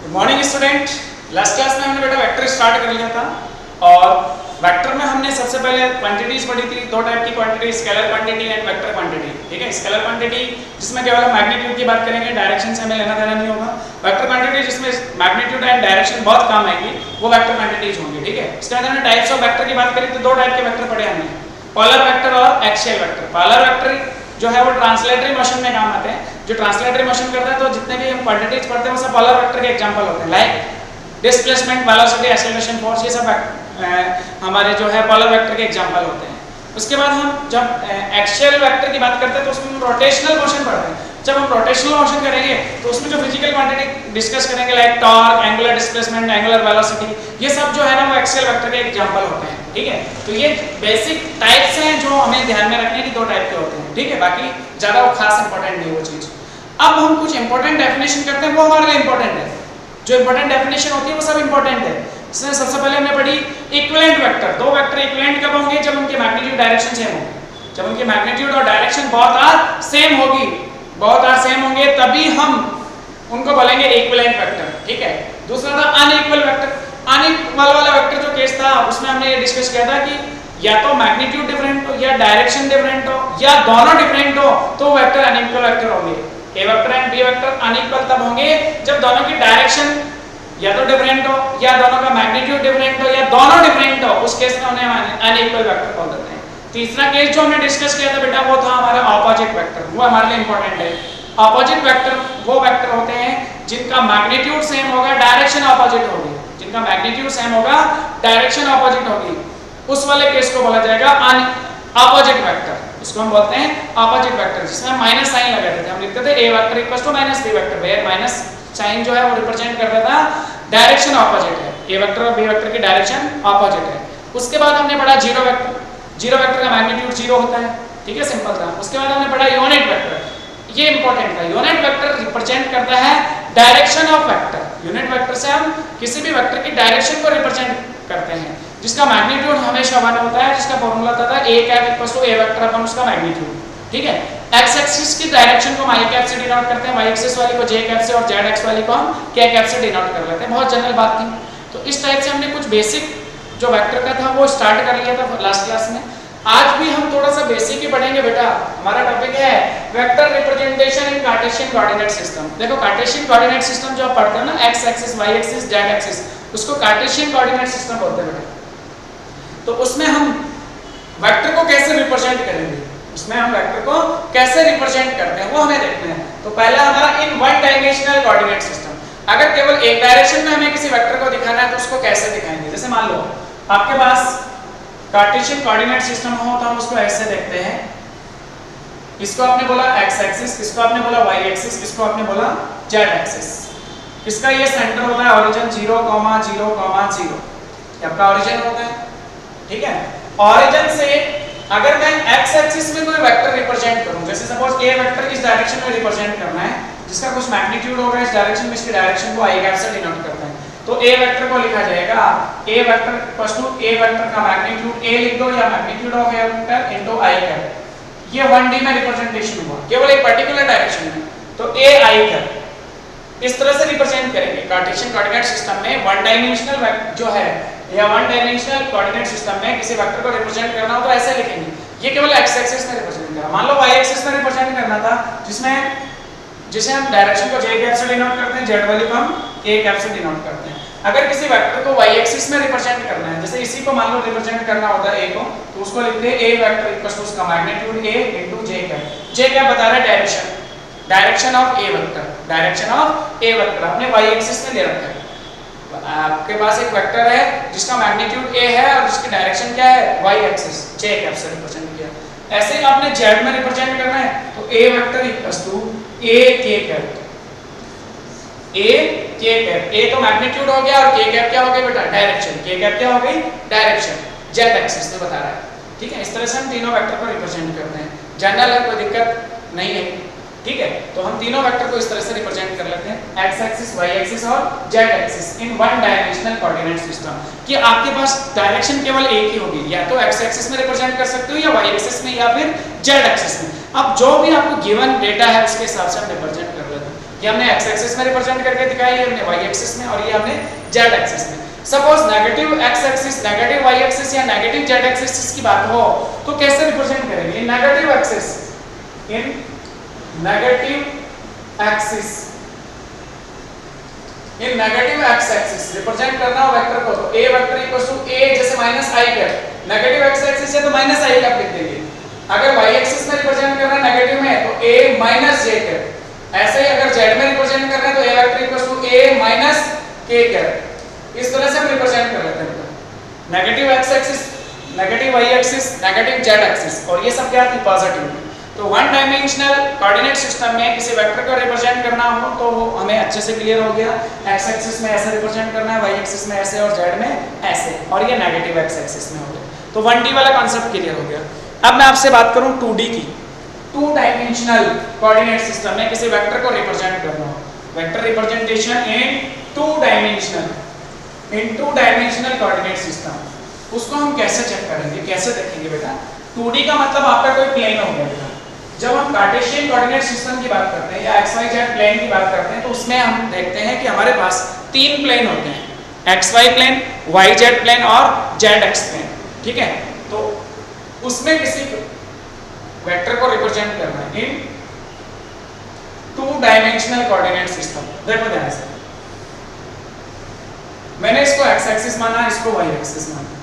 Good morning student. Last class में हमने बेटा वेक्टर स्टार्ट कर लिया था और वेक्टर में हमने सबसे पहले क्वांटिटीज पढ़ी थी। दो टाइप की quantity, scalar quantity and vector quantity. ठीक है, स्केलर क्वांटिटी जिसमें केवल हम मैग्नीट्यूड की बात करेंगे, डायरेक्शन से हमें लेना देना नहीं होगा। वेक्टर क्वांटिटी जिसमें मैग्नीट्यूड एंड डायरेक्शन बहुत काम आएगी, वो वेक्टर क्वांटिटीज होंगी। ठीक है, इसके बाद हमने टाइप्स ऑफ वेक्टर की बात करी तो दो टाइप के वेक्टर पढ़े हमने, पोलर वेक्टर और एक्सियल वेक्टर। पोलर वेक्टर जो है वो ट्रांसलेटरी मोशन में काम आते हैं। जो ट्रांसलेटरी मोशन करता है तो जितने भी हम क्वांटिटीज पढ़ते हैं वो सब पोलर वेक्टर के एग्जांपल होते हैं, like displacement, velocity, acceleration, force, ये सब हमारे जो है पोलर वेक्टर के एग्जांपल होते हैं। उसके बाद हम जब एक्सियल वेक्टर की बात करते हैं तो उसमें हम रोटेशनल मोशन पढ़ते हैं। जब हम रोटेशनल मोशन करेंगे तो उसमें जो फिजिकल क्वांटिटी डिस्कस करेंगे, like torque, angular displacement, angular velocity, ये सब जो है ना वो एक्सियल वेक्टर के एग्जांपल होते हैं। ठीक है, तो ये बेसिक टाइप्स हैं जो हमें ध्यान में रखने की, दो टाइप के होते हैं। ठीक है, बाकी ज्यादा वो खास इंपॉर्टेंट नहीं वो चीज। अब हम कुछ इंपॉर्टेंट डेफिनेशन करते हैं, वो हमारे लिए इंपॉर्टेंट है। जो इंपॉर्टेंट डेफिनेशन होती है वो सब इंपॉर्टेंट है। इसमें सबसे पहले हमने पढ़ी इक्विवेलेंट वेक्टर। दो वेक्टर इक्विवेलेंट कब होंगे? जब उनके मैग्नीट्यूड डायरेक्शन सेम होंगे। जब उनके मैग्नीट्यूड और डायरेक्शन बहुत सेम होगी, बहुत सेम होंगे, तभी हम उनको बोलेंगे इक्विवेलेंट वेक्टर। ठीक है, दूसरा था अनइक्वल वेक्टर। अनइक्वल वाला वेक्टर जो केस था उसमें हमने ये डिस्कस किया था कि या तो मैग्नीट्यूड डिफरेंट हो या डायरेक्शन डिफरेंट हो या दोनों डिफरेंट हो तो वेक्टर अनइक्वल वेक्टर होंगे। A vector and B vector unequal तब होंगे जब दोनों की डायरेक्शन या तो डिफरेंट हो या दोनों का मैग्नीट्यूड डिफरेंट हो या दोनों डिफरेंट हो, उस केस में उन्हें अनइक्वल वेक्टर बोल देते हैं। तीसरा केस जो हमने डिस्कस किया था बेटा वो था हमारा ऑपोजिट वेक्टर। वो हमारे लिए इंपॉर्टेंट है। ऑपोजिट वेक्टर वो वेक्टर होते हैं जिनका मैग्नीट्यूड सेम होगा, डायरेक्शन ऑपोजिट होगी। जिनका मैग्नीट्यूड सेम होगा, डायरेक्शन ऑपोजिट होगी, उस वाले केस को बोला जाएगा ऑपोजिट वेक्टर। इसको हम बोलते हैं ऑपोजिट वेक्टर, जिसमें हम माइनस साइन लगाते थे। हम लिखते थे a vector equals to minus b vector, where minus sign जो है वो रिप्रेजेंट करता था डायरेक्शन ऑपोजिट है। a वेक्टर और b वेक्टर की डायरेक्शन ऑपोजिट है। उसके बाद हमने पढ़ा जीरो वेक्टर। जीरो वेक्टर का मैग्नीट्यूड जीरो होता है। ठीक है, सिंपल था। उसके बाद हमने पढ़ा यूनिट वेक्टर। ये इंपॉर्टेंट था। यूनिट वेक्टर रिप्रेजेंट करता है direction of vector. Unit vector से हम किसी भी वेक्टर की डायरेक्शन को रिप्रेजेंट करते हैं, जिसका मैग्नीट्यूड हमेशा 1 होता है, जिसका फॉर्मूला होता था a cap equals to a vector अपन उसका मैग्नीट्यूड। ठीक है, x एक्सिस की डायरेक्शन को हम i कैप से डिनोट करते हैं, y एक्सिस वाली को j कैप से और z एक्सिस वाली को हम k कैप से डिनोट कर लेते हैं। बहुत जनरल बात थी। तो इस टाइप से हमने कुछ बेसिक जो वेक्टर का था वो स्टार्ट कर लिया था लास्ट क्लास में। आज भी हम थोड़ा सा बेसिक ही पढ़ेंगे बेटा। हमारा टॉपिक है vector representation in Cartesian coordinate system. देखो, कार्टेशियन कोऑर्डिनेट सिस्टम जो आप पढ़ते हो ना, x axis, y axis, z axis, उसको कार्टेशियन कोऑर्डिनेट सिस्टम बोलते हैं बेटा। तो उसमें हम वेक्टर को कैसे रिप्रेजेंट करेंगे, उसमें हम वेक्टर को कैसे रिप्रेजेंट करते हैं वो हमें देखना है। तो पहला हमारा in one dimensional coordinate system. अगर केवल एक डायरेक्शन में हमें किसी वेक्टर को दिखाना है तो उसको कैसे दिखाएंगे? जैसे मान लो आपके पास कार्टेशियन कोऑर्डिनेट सिस्टम हो तो हम उसको ऐसे देखते हैं। इसको आपने बोला x एक्सिस, इसको आपने बोला y एक्सिस, इसको आपने बोला z एक्सिस। इसका ये सेंटर होता है ओरिजिन 0, 0, 0, ये आपका ओरिजिन होता है। ठीक है, ओरिजिन से अगर मैं x एक्सिस में कोई वेक्टर रिप्रेजेंट करूं, जैसे सपोज a वेक्टर इस डायरेक्शन में रिप्रेजेंट करना है, जिसका कुछ मैग्नीट्यूड होगा इस डायरेक्शन में, इसकी डायरेक्शन को i कैप से डिनोट करते हैं, तो a वेक्टर को लिखा जाएगा a vector equals to a vector का मैग्नीट्यूड a लिख दो या magnitude of a vector into i cap. ये 1D में रिप्रेजेंटेशन हुआ केवल एक पर्टिकुलर डायरेक्शन में, तो a i कैप इस तरह से रिप्रेजेंट करेंगे। कार्टेशियन कोऑर्डिनेट सिस्टम में वन डायमेंशनल जो है या वन डायमेंशनल कोऑर्डिनेट सिस्टम में किसी वेक्टर को रिप्रेजेंट करना हो तो ऐसे लिखेंगे। ये केवल x एक्सिस में रिप्रेजेंट करना, मान लो y एक्सिस में रिप्रेजेंट करना था, जिसे हम डायरेक्शन को j कैप से डिनोट करते हैं, z वैल्यू को हम a कैप से डिनोट करते हैं। अगर किसी वेक्टर को y एक्सिस में रिप्रेजेंट करना है, जैसे इसी को मान लो रिप्रेजेंट करना होता है a को, तो उसको लिखते हैं a वेक्टर इक्वल्स टू उसका magnitude a into j cap. j cap बता रहा है direction, direction of a vector, direction of a vector आपने y एक्सिस में ले रखा है। आपके पास एक वेक्टर है जिसका मैग्नीट्यूड a है और जिसकी डायरेक्शन क्या है, y एक्सिस, j कैप से रिप्रेजेंट किया। ऐसे ही आपने z में रिप्रेजेंट करना है तो a vector equals to a k cap, a k cap. a तो मैग्नीट्यूड हो गया और k कैप क्या हो गई बेटा, डायरेक्शन। k कैप क्या हो गई, डायरेक्शन, z एक्सिस में बता रहा है। ठीक है, इस तरह से हम तीनों वेक्टर को रिप्रेजेंट करते हैं। जनरल है, कोई दिक्कत नहीं है। ठीक है, तो हम तीनों वेक्टर को इस तरह से रिप्रेजेंट कर लेते हैं, x एक्सिस, y एक्सिस और z axis in one dimensional coordinate system. कि आपके पास डायरेक्शन केवल एक ही होगी, या तो x एक्सिस में रिप्रेजेंट कर सकते हो या y एक्सिस में या फिर z एक्सिस में। अब जो भी आपको गिवन डेटा है उसके हिसाब से हम रिप्रेजेंट कर लेते हैं। ये हमने x एक्सिस में रिप्रेजेंट करके दिखाया, ये हमने y एक्सिस में, और ये हमने z एक्सिस में। Suppose negative x axis, negative y axis या नेगेटिव z एक्सिस की बात हो तो कैसे रिप्रेजेंट करेंगे? Negative axis, in negative axis, in negative x axis represent करना हो वेक्टर को, तो a vector equals to a जैसे minus i cap, negative x axis है तो माइनस i कैप लिख देंगे। अगर y एक्सिस में रिप्रेजेंट करना है नेगेटिव में तो a माइनस j कैप, ऐसे ही अगर z में रिप्रेजेंट करना है तो a vector equals to a minus k cap. इस तरह से हम रिप्रेजेंट कर लेते हैं negative x axis, negative y axis, negative z axis, और ये सब क्या थी? पॉजिटिव। तो वन डायमेंशनल कोऑर्डिनेट सिस्टम में किसी वेक्टर को रिप्रेजेंट करना हो तो वो हमें अच्छे से क्लियर हो गया, x एक्सिस में ऐसे रिप्रेजेंट करना है, y एक्सिस में ऐसे और z में ऐसे, और ये नेगेटिव x एक्सिस में हो गया। तो 1D वाला कॉन्सेप्ट क्लियर हो गया। अब मैं आपसे बात करूं 2D की। टू डायमेंशनल कोऑर्डिनेट सिस्टम में किसी वेक्टर को रिप्रेजेंट करना हो, vector representation in two dimensional coordinate system, उसको हम कैसे चेक करेंगे, कैसे देखेंगे बेटा? 2D का मतलब आपका कोई प्लेन हो गया बेटा। जब हम कार्टेशियन कोऑर्डिनेट सिस्टम की बात करते हैं या XYZ प्लेन की बात करते हैं तो उसमें हम देखते हैं कि हमारे पास 3 प्लेन होते हैं, XY प्लेन, YZ प्लेन और ZX प्लेन, ठीक है? तो उसमें किसी वेक्टर को रिप्रेजेंट करना है इन टू डायमेंशनल कोऑर्डिनेट सिस्टम। देखो ध्यान से, मैंने इसको x एक्सिस माना, इसको y एक्सिस माना,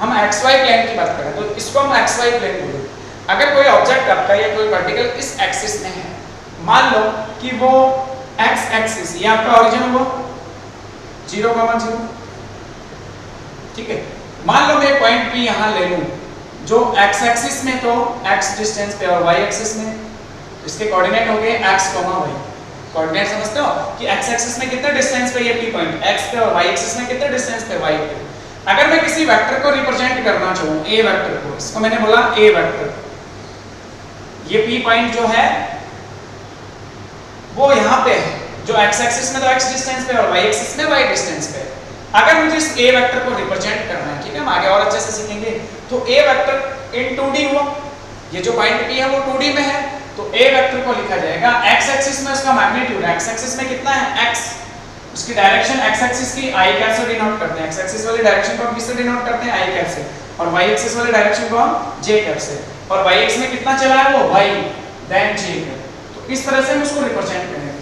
हम XY प्लेन की बात करें तो इसको हम XY प्लेन बोलेंगे। अगर कोई ऑब्जेक्ट आपका या कोई पार्टिकल इस एक्सिस में है, मान लो कि वो x एक्सिस, ये आपका ओरिजिन हो 0,0, ठीक है? मान लो मैं पॉइंट P यहां ले लूं जो x एक्सिस में तो x डिस्टेंस पे और y एक्सिस में इसके कोऑर्डिनेट हो गए x, y। कोऑर्डिनेट समझते हो कि x एक्सिस में कितने डिस्टेंस पे ये P पॉइंट x पे और y एक्सिस में कितने डिस्टेंस पे y पे। अगर मैं किसी वेक्टर को रिप्रेजेंट करना चाहूं, a वेक्टर को, इसको मैंने बोला a वेक्टर, ये P पॉइंट जो है वो यहाँ पे है, जो x एक्सिस में तो x डिस्टेंस पे और y एक्सिस में y डिस्टेंस पे। अगर मुझे इस a वेक्टर को रिप्रेजेंट करना है, ठीक है, हम आगे और अच्छे से सीखेंगे, तो a वेक्टर इन 2D हुआ, ये जो पॉइंट P है वो 2D में है, तो a वेक्टर को लिखा जाएगा x एक्सिस में उसका मैग्नीट्यूड, x एक्सिस में कितना है x, उसकी डायरेक्शन x एक्सिस की i कैप से डिनोट करते हैं, x एक्सिस वाली डायरेक्शन को हम किससे डिनोट करते हैं? i कैप से, और y एक्सिस वाली डायरेक्शन को हम j कैप से, और y एक्सिस में कितना चला है वो y, देन j कैप। तो इस तरह से हम उसको रिप्रेजेंट करेंगे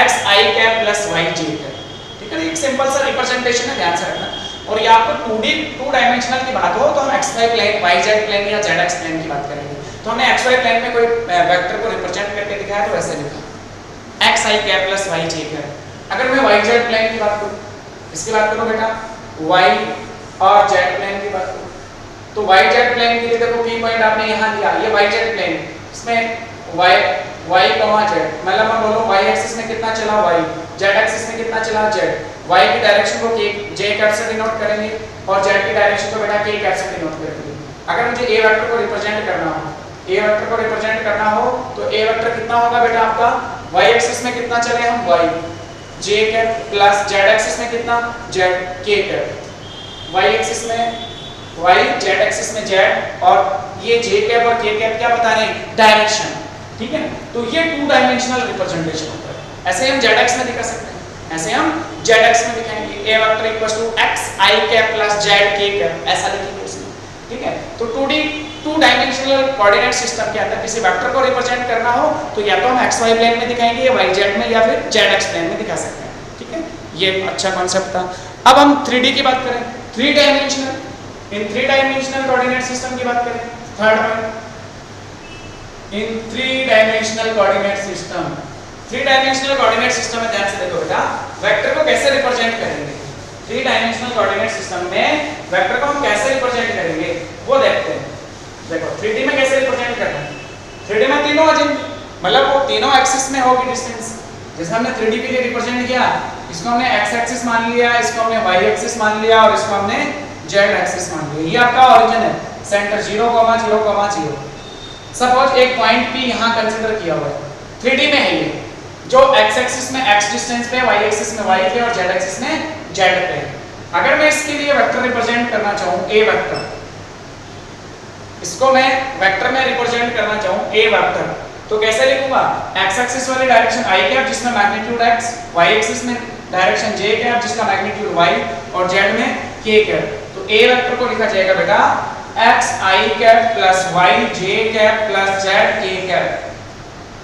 x i cap plus y j cap, ठीक है? एक सिंपल सा रिप्रेजेंटेशन है, ध्यान से रखना। और ये आपको 2D टू डायमेंशनल की बात हो तो हम xy प्लेन, yz प्लेन या zx प्लेन की बात करेंगे। तो हमने xy प्लेन में कोई वेक्टर को रिप्रेजेंट करके दिखाया तो वैसे लिखा x i cap plus y j cap. अगर मैं yz प्लेन की बात करूं, इसकी बात करो बेटा, y और z प्लेन की बात करो, तो yz प्लेन के लिए देखो P पॉइंट आपने यहां लिया, ये yz प्लेन, इसमें y z, मतलब हम बोलो y एक्सिस में कितना चला y, z एक्सिस में कितना चला z, y की डायरेक्शन को j कैप से डिनोट करेंगे और z की डायरेक्शन को बेटा k कैप से डिनोट करेंगे। अगर मुझे a वेक्टर को रिप्रेजेंट करना हो, a वेक्टर को रिप्रेजेंट करना हो तो a वेक्टर कितना होगा बेटा आपका, y एक्सिस में कितना चले हम y, j cap plus z axis में कितना z, k cap, y axis में y, z एक्सिस में z, और ये j कैप और k कैप क्या बता रहे हैं? डायरेक्शन, ठीक है? तो ये टू डायमेंशनल रिप्रेजेंटेशन होता है। ऐसे हम zx में दिखा सकते हैं, ऐसे हम zx में दिखाएंगे a vector equals to x i cap plus z k cap, ऐसा लिखेंगे उसमें, ठीक है? तो 2D two dimensional coordinate system के अंदर किसी वेक्टर को रिप्रेजेंट करना हो तो या तो हम xy प्लेन में दिखाएंगे या yz में या फिर zx प्लेन में दिखा सकते हैं, ठीक है? ये अच्छा कॉन्सेप्ट था। अब हम 3D की बात करें, 3 डायमेंशनल, इन 3 डायमेंशनल कोऑर्डिनेट सिस्टम की बात करें, थर्ड पॉइंट, इन 3 dimensional coordinate system, 3 dimensional coordinate system में ध्यान से देखो बेटा, वेक्टर को कैसे रिप्रेजेंट करेंगे? 3 डायमेंशनल कोऑर्डिनेट सिस्टम में वेक्टर को हम कैसे रिप्रेजेंट करेंगे वो देखते हैं। देखो 3D में कैसे रिप्रेजेंट करना है, 3D में तीनों अजीब, मतलब वो तीनों एक्सिस में होगी डिस्टेंस, जैसे हमने 3D के लिए रिप्रेजेंट किया, इसको हमने x एक्सिस मान लिया, इसको हमने y एक्सिस मान लिया और इसको हमने z एक्सिस मान लिया। ये आपका ओरिजिन है, सेंटर 0,0,0। सपोज एक पॉइंट P यहां कंसीडर किया हुआ है, 3D में है ये, जो x एक्सिस में x डिस्टेंस पे, y एक्सिस में y पे और z एक्सिस में z पे। अगर मैं इसके लिए वेक्टर रिप्रेजेंट करना चाहूं a वेक्टर, इसको मैं वेक्टर में रिप्रेजेंट करना चाहूं a वेक्टर, तो कैसे लिखूंगा, एक्स एक्सिस वाली डायरेक्शन आई कैप जिसमें मैग्नीट्यूड एक्स, वाई एक्सिस में डायरेक्शन जे कैप जिसका मैग्नीट्यूड वाई, और जेड में के कैप। तो ए वेक्टर को लिखा जाएगा बेटा एक्स आई कैप प्लस वाई जे कैप प्लस जेड के कैप,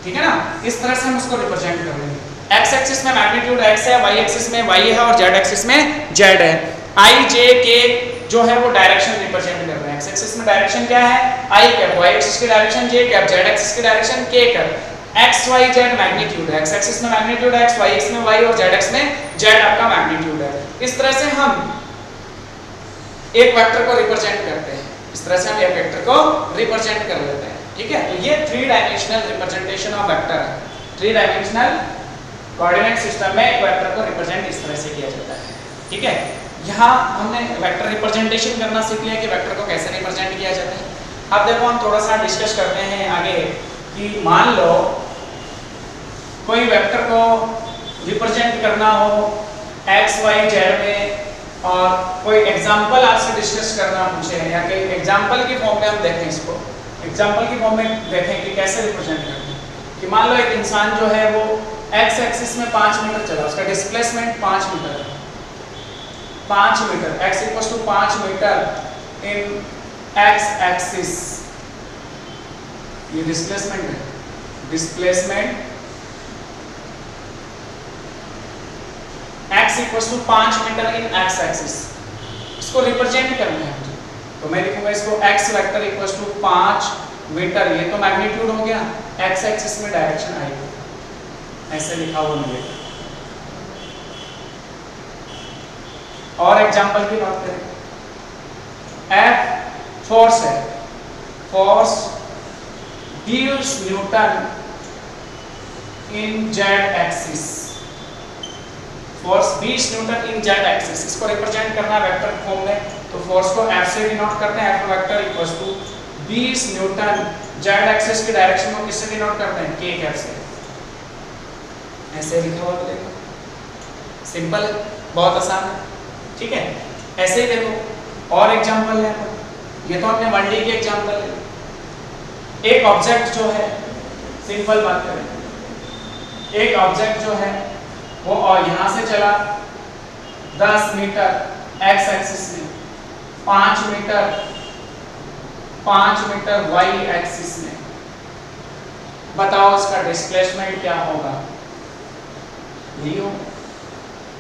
ठीक है ना। इस तरह से हम उसको रिप्रेजेंट कर रहे हैं। एक्स एक्सिस में मैग्नीट्यूड एक्स है, वाई एक्सिस में वाई है और जेड एक्सिस में जेड है। आई जे के जो है वो डायरेक्शन रिप्रेजेंट कर रहे हैं। एक्स एक्सिस में डायरेक्शन क्या है, आई कैप, वाई एक्सिस की direction J cap, Z axis की direction K cap. X Y Z magnitude है, एक्स एक्सिस में मैग्नीट्यूड एक्स, वाई एक्सिस में वाई और जेड एक्सिस में जेड आपका मैग्नीट्यूड है। इस तरह से हम एक वेक्टर को रिप्रेजेंट करते हैं, इस तरह से हम एक वेक्टर को रिप्रेजेंट कर लेते हैं, ठीक है। तो ये 3 डायमेंशनल रिप्रेजेंटेशन ऑफ वेक्टर है। 3 डायमेंशनल कोऑर्डिनेट सिस्टम में एक वेक्टर को रिप्रेजेंट इस तरह से किया जाता है, ठीक है। यहाँ हमने वेक्टर रिप्रेजेंटेशन करना सीख लिया कि वेक्टर को कैसे रिप्रेजेंट किया जाता है। अब देखो हम थोड़ा सा डिस्कस करते हैं आगे कि मान लो कोई वेक्टर को रिप्रेजेंट करना हो एक्स वाई जेड में और कोई एग्जांपल आपसे डिस्कस करना पूछे या कि एग्जांपल की फॉर्म में हम देखें, इसको एग्जांपल की फॉर्म में देखें कि कैसे रिप्रेजेंट करते हैं। कि मान लो एक इंसान जो है वो एक्स एक्सिस में 5 मीटर चला, उसका डिस्प्लेसमेंट 5 मीटर है, 5 metre, x equals to 5 metre in x axis, ये डिस्प्लेसमेंट है, displacement x equals to 5 metre in x axis, इसको रिप्रेजेंट करना है मुझे। तो मैं लिखूंगा इसको x vector equals to 5 metre, ये तो मैग्नीट्यूड हो गया, x एक्सिस में डायरेक्शन आएगी, ऐसे लिखा हुआ मिलेगा। और एग्जांपल की बात करें, F फोर्स है, फोर्स गिव्स न्यूटन इन जेड एक्सिस, फोर्स 20 न्यूटन इन जेड एक्सिस, इसको रिप्रेजेंट करना है वेक्टर फॉर्म में। तो फोर्स को F से डिनोट करते हैं, F vector equals to 20 newton, Z axis की डायरेक्शन को किससे डिनोट करते हैं, के कैप से, ऐसे लिखा हुआ मिलेगा। सिंपल है, बहुत आसान है, ठीक है। ऐसे ही देखो और एग्जांपल है, ये तो हमने 1D के एग्जांपल है। एक ऑब्जेक्ट जो है, सिंपल बात करें, एक ऑब्जेक्ट जो है वो और यहां से चला 10 मीटर एक्स एक्सिस में, 5 मीटर वाई एक्सिस में, बताओ इसका डिस्प्लेसमेंट क्या होगा, यही हो।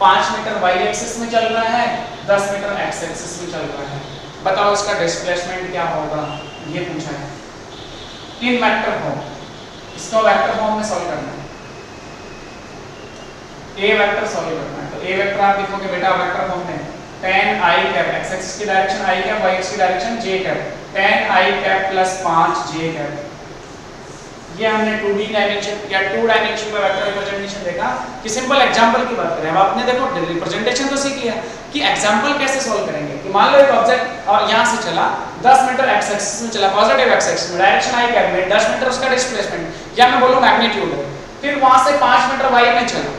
5 मीटर वाई एक्सिस में चल रहा है, 10 मीटर एक्स एक्सिस में चल रहा है, बताओ इसका डिस्प्लेसमेंट क्या होगा, ये पूछा है इन वेक्टर फॉर्म। इसको वेक्टर फॉर्म में सॉल्व करना है, ए वेक्टर सॉल्व करना है। तो ए वेक्टर आप लिखोगे बेटा वेक्टर फॉर्म में tan i cap, x axis की direction i cap, y axis की direction j cap, tan i cap plus 5 j cap. ये हमने 2D डायमेंशन या 2 डायमेंशन में वेक्टर रिप्रेजेंटेशन देखा कि सिंपल एग्जांपल की बात करें। अब आपने देखो रिप्रेजेंटेशन तो सीख लिया कि एग्जांपल कैसे सॉल्व करेंगे। कि मान लो एक ऑब्जेक्ट और यहां से चला 10 मीटर x एक्सिस में चला, पॉजिटिव x एक्सिस में, डायरेक्शन i कैप में, 10 मीटर उसका डिस्प्लेसमेंट या मैं बोलूं मैग्नीट्यूड है, फिर वहां से 5 मीटर y में चला,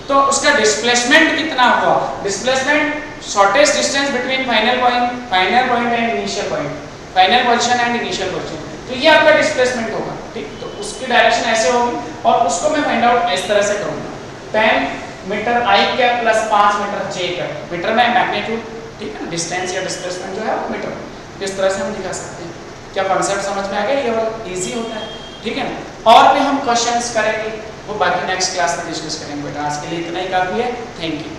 तो उसका डिस्प्लेसमेंट कितना हुआ, displacement shortest distance between final point and initial point, final position and initial position, तो ये आपका डिस्प्लेसमेंट होगा, ठीक। तो उसकी डायरेक्शन ऐसे होगी और उसको मैं फाइंड आउट इस तरह से करूंगा, 10 metre i cap plus 5 metre j cap, metre में मैग्नीट्यूड, ठीक है ना, डिस्टेंस या डिस्प्लेसमेंट जो है वो मीटर, इस तरह से हम दिखा सकते हैं। क्या कॉन्सेप्ट समझ में आ गया, ये वाला इजी होता है, ठीक है ना। और भी हम क्वेश्चंस करेंगे, वो बाकी नेक्स्ट क्लास में डिस्कस करेंगे बेटा। आज के लिए इतना ही काफी है, थैंक यू।